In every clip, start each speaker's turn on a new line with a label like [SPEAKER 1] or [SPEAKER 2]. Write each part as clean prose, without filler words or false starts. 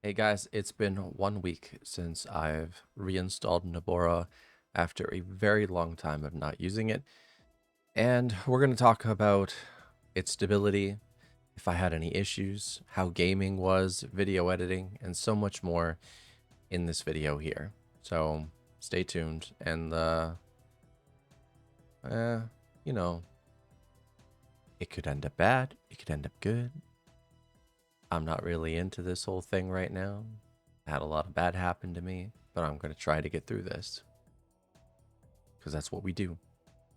[SPEAKER 1] Hey guys, it's been 1 week since I've reinstalled Nobara after a very long time of not using it. And we're going to talk about its stability, if I had any issues, how gaming was, video editing, and so much more in this video here. So stay tuned and, uh, you know, it could end up bad, it could end up good. I'm not really into this whole thing right now. I had a lot of bad happen to me, but I'm going to try to get through this. Because that's what we do.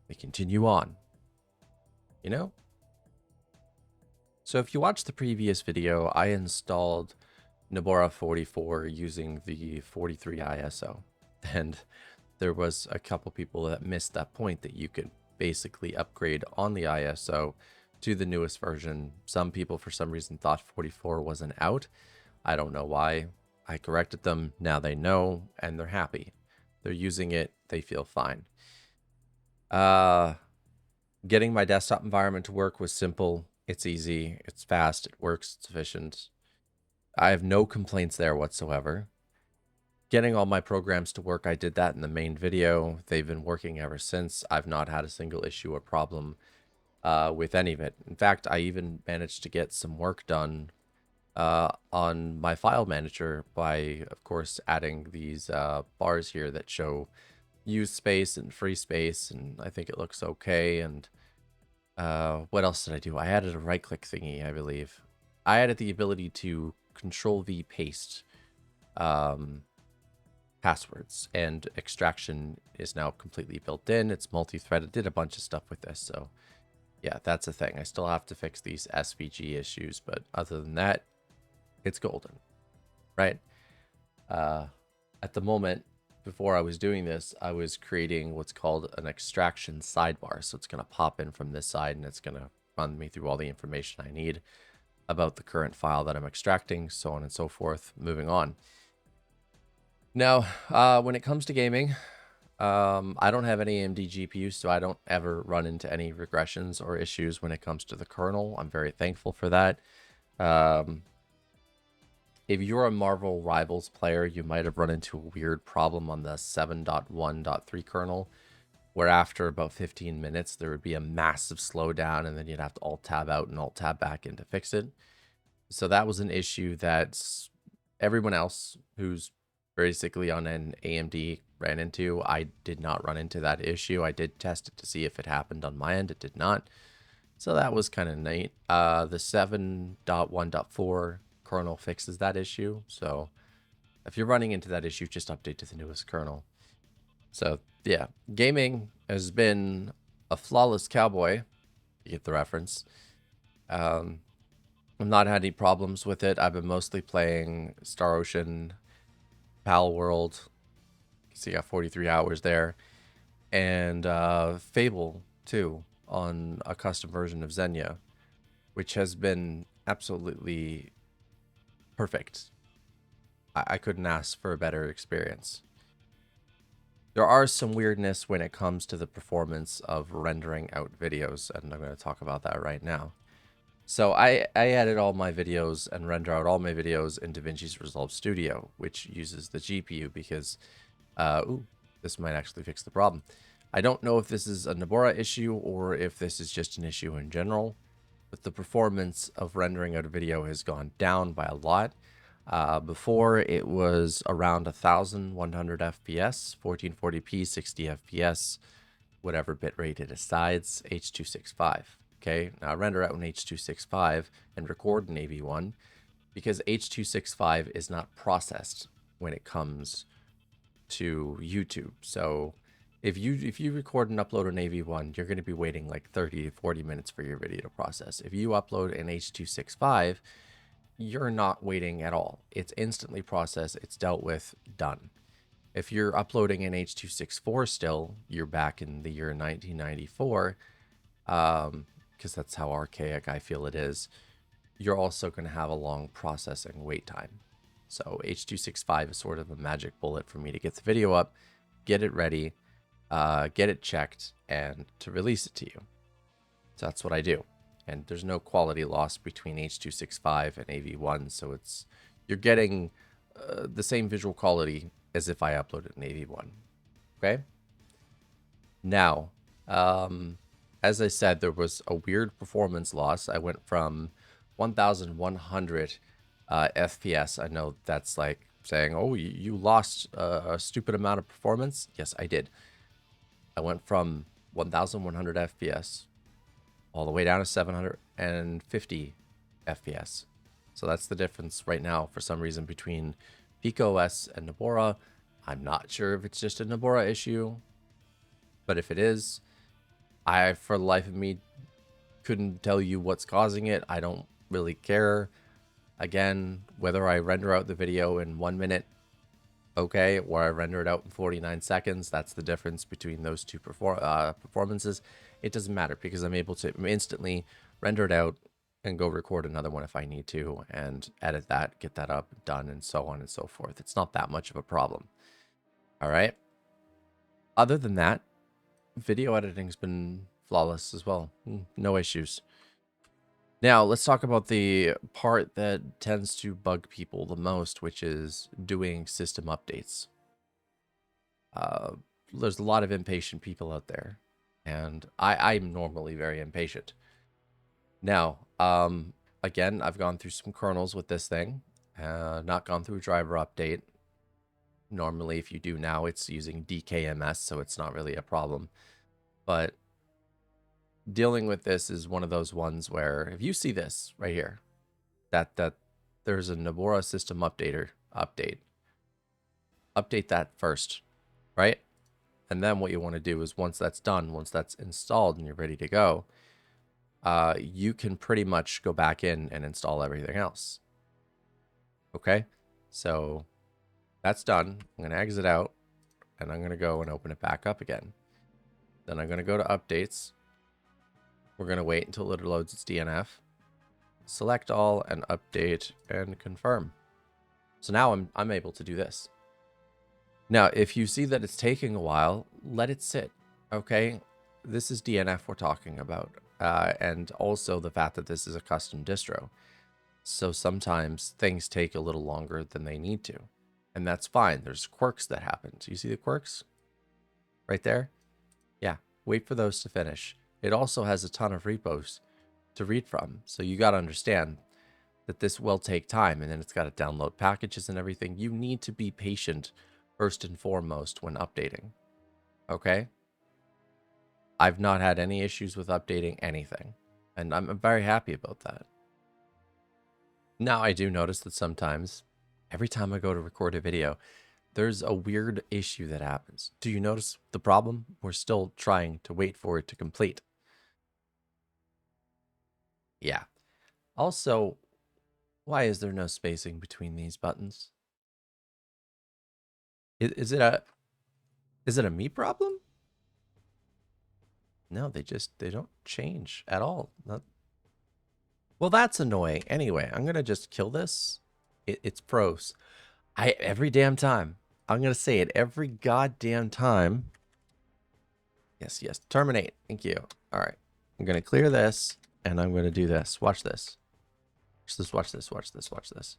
[SPEAKER 1] We continue on. You know? So if you watched the previous video, I installed Nobara 44 using the 43 ISO. And there was a couple people that missed that point that you could basically upgrade on the ISO to the newest version. Some people, for some reason, thought 44 wasn't out. I don't know why. I corrected them. Now they know, and they're happy. They're using it. They feel fine. Getting my desktop environment to work was simple. It's easy. It's fast. It works. It's efficient. I have no complaints there whatsoever. Getting all my programs to work, I did that in the main video. They've been working ever since. I've not had a single issue or problem with any of it. In fact, I even managed to get some work done on my file manager by, of course, adding these bars here that show used space and free space, and I think it looks okay. And what else did I do? I added a right-click thingy, I believe. I added the ability to Control-V paste passwords, and extraction is now completely built in. It's multi-threaded. Did a bunch of stuff with this, so yeah, that's a thing. I still have to fix these SVG issues, but other than that, it's golden, right? At the moment, before I was doing this, I was creating what's called an extraction sidebar. So it's going to pop in from this side and it's going to run me through all the information I need about the current file that I'm extracting, so on and so forth, moving on. Now, when it comes to gaming, I don't have any AMD GPUs, so I don't ever run into any regressions or issues when it comes to the kernel. I'm very thankful for that. If you're a Marvel Rivals player, you might have run into a weird problem on the 7.1.3 kernel, where after about 15 minutes, there would be a massive slowdown, and then you'd have to Alt-Tab out and Alt-Tab back in to fix it. So that was an issue that everyone else who's basically on an AMD ran into. I did not run into that issue. I did test it to see if it happened on my end. It did not. So that was kind of neat. The 7.1.4 kernel fixes that issue. So if you're running into that issue, just update to the newest kernel. So yeah, gaming has been a flawless cowboy. You get the reference. I've not had any problems with it. I've been mostly playing Star Ocean, Pal World. You see, I got 43 hours there, and Fable too on a custom version of Xenia, which has been absolutely perfect. I couldn't ask for a better experience. There are some weirdness when it comes to the performance of rendering out videos, and I'm going to talk about that right now. So I edit all my videos and render out all my videos in DaVinci Resolve Studio, which uses the GPU because, this might actually fix the problem. I don't know if this is a Nobara issue or if this is just an issue in general, but the performance of rendering out a video has gone down by a lot. Before it was around 1100 FPS, 1440p, 60 FPS, whatever bitrate it decides, H.265. Okay, now I render out in H.265 and record in AV1 because H.265 is not processed when it comes to YouTube. So if you record and upload an AV1, you're going to be waiting like 30 to 40 minutes for your video to process. If you upload an H.265, you're not waiting at all. It's instantly processed, it's dealt with, done. If you're uploading an H.264 still, you're back in the year 1994, because that's how archaic I feel it is, you're also going to have a long processing wait time. So H.265 is sort of a magic bullet for me to get the video up, get it ready, get it checked, and to release it to you. So that's what I do. And there's no quality loss between H.265 and AV1, so it's you're getting the same visual quality as if I uploaded an AV1. Okay. Now, as I said, there was a weird performance loss. I went from 1,100 FPS. I know that's like saying, oh, you lost a stupid amount of performance. Yes, I did. I went from 1,100 FPS all the way down to 750 FPS. So that's the difference right now, for some reason, between PikaOS and Nobara. I'm not sure if it's just a Nobara issue, but if it is, I, for the life of me, couldn't tell you what's causing it. I don't really care. Again, whether I render out the video in 1 minute, okay, or I render it out in 49 seconds, that's the difference between those two performances. It doesn't matter because I'm able to instantly render it out and go record another one if I need to and edit that, get that up, done, and so on and so forth. It's not that much of a problem. All right. Other than that, video editing's been flawless as well. No issues. Now, let's talk about the part that tends to bug people the most, which is doing system updates. There's a lot of impatient people out there, and I'm normally very impatient. Now, again, I've gone through some kernels with this thing, not gone through a driver update. Normally, if you do now, it's using DKMS, so it's not really a problem. But dealing with this is one of those ones where if you see this right here, that there's a Nobara system update, update that first, right? And then what you want to do is once that's done, once that's installed and you're ready to go, you can pretty much go back in and install everything else. Okay, so that's done. I'm going to exit out and I'm going to go and open it back up again. Then I'm going to go to updates. We're going to wait until it loads its DNF. Select all and update and confirm. So now I'm able to do this. Now, if you see that it's taking a while, let it sit. Okay, this is DNF we're talking about. And also the fact that this is a custom distro. So sometimes things take a little longer than they need to. And that's fine. There's quirks that happen. So you see the quirks right there? Yeah, wait for those to finish. It also has a ton of repos to read from. So you got to understand that this will take time, and then it's got to download packages and everything. You need to be patient first and foremost when updating. Okay? I've not had any issues with updating anything, and I'm very happy about that. Now, I do notice that sometimes, every time I go to record a video, there's a weird issue that happens. Do you notice the problem? We're still trying to wait for it to complete. Yeah. Also, why is there no spacing between these buttons? Is it a me problem? No, they don't change at all. Well, that's annoying. Anyway, I'm gonna just kill this. It's pros. Every damn time. I'm gonna say it every goddamn time. Yes, terminate. Thank you. All right. I'm gonna clear this and I'm gonna do this. Watch this. Watch this.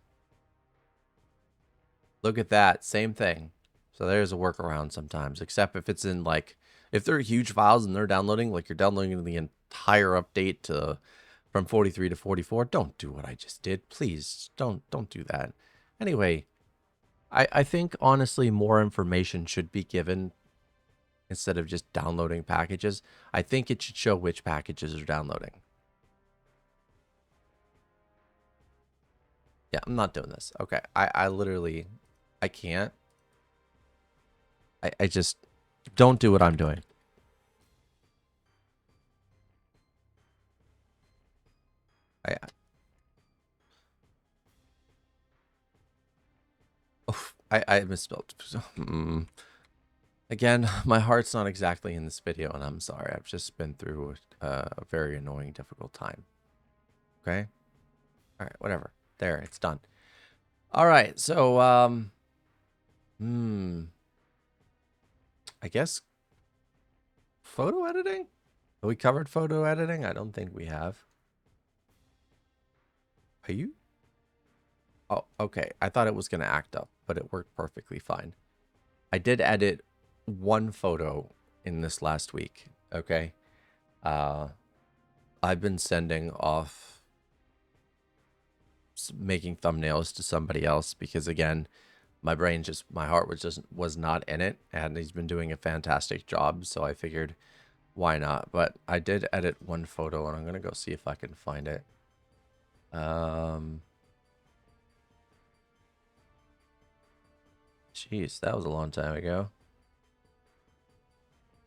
[SPEAKER 1] Look at that. Same thing. So there's a workaround sometimes, except if it's in like, if they're huge files and they're downloading, like you're downloading the entire update to from 43 to 44, don't do what I just did. Please don't do that. Anyway, I think honestly more information should be given instead of just downloading packages. I think it should show which packages are downloading. Yeah, I'm not doing this. Okay, I literally, I can't. I just don't do what I'm doing. I misspelled. Again, my heart's not exactly in this video, and I'm sorry. I've just been through a very annoying, difficult time. Okay? All right, whatever. There, it's done. All right, so, I guess photo editing? Have we covered photo editing? I don't think we have. Are you? Oh, okay. I thought it was going to act up, but it worked perfectly fine. I did edit one photo in this last week, okay? I've been sending off making thumbnails to somebody else because, again, my heart was not in it, and he's been doing a fantastic job, so I figured, why not? But I did edit one photo, and I'm gonna go see if I can find it. Jeez, that was a long time ago.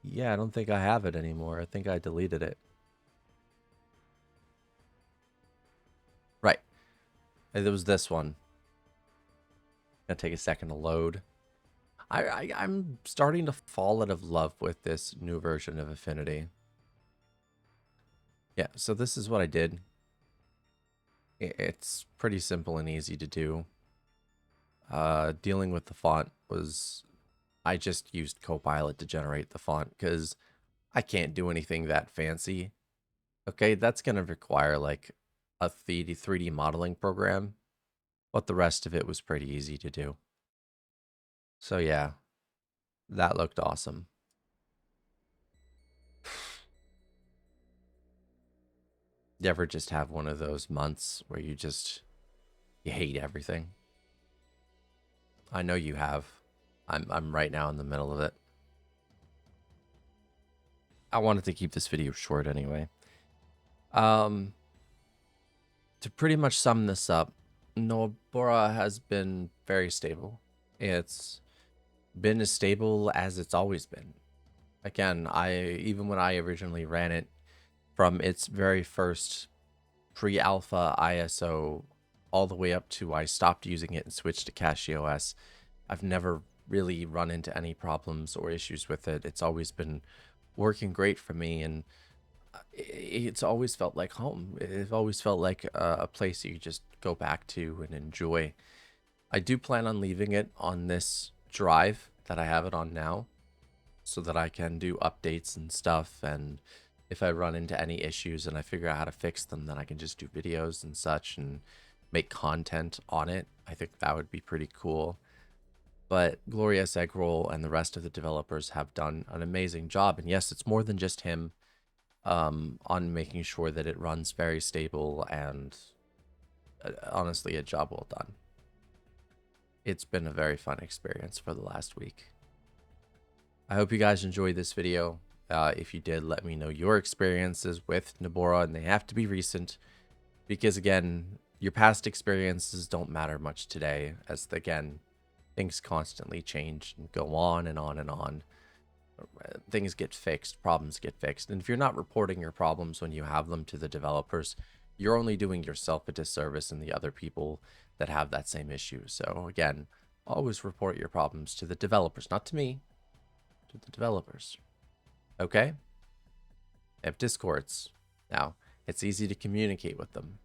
[SPEAKER 1] Yeah, I don't think I have it anymore. I think I deleted it. Right. It was this one. Gonna take a second to load. I'm starting to fall out of love with this new version of Affinity. Yeah, so this is what I did. It's pretty simple and easy to do. Dealing with the font was, I just used Copilot to generate the font because I can't do anything that fancy. Okay, that's going to require like a 3D modeling program, but the rest of it was pretty easy to do. So yeah, that looked awesome. You ever just have one of those months where you hate everything? I know you have. I'm right now in the middle of it. I wanted to keep this video short anyway. To pretty much sum this up, Nobara has been very stable. It's been as stable as it's always been. Again, even when I originally ran it from its very first pre-alpha ISO all the way up to I stopped using it and switched to PikaOS, I've never really run into any problems or issues with it. It's always been working great for me, and it's always felt like home. It's always felt like a place you just go back to and enjoy. I do plan on leaving it on this drive that I have it on now so that I can do updates and stuff, and if I run into any issues and I figure out how to fix them, then I can just do videos and such and make content on it. I think that would be pretty cool. But Glorious Eggroll and the rest of the developers have done an amazing job. And yes, it's more than just him on making sure that it runs very stable, and honestly, a job well done. It's been a very fun experience for the last week. I hope you guys enjoyed this video. If you did, let me know your experiences with Nobara, and they have to be recent because, again, your past experiences don't matter much today, as, again, things constantly change and go on and on and on. Things get fixed, problems get fixed, and if you're not reporting your problems when you have them to the developers, you're only doing yourself a disservice and the other people that have that same issue. So again, always report your problems to the developers, not to me, to the developers. Okay? They have Discords. Now, it's easy to communicate with them.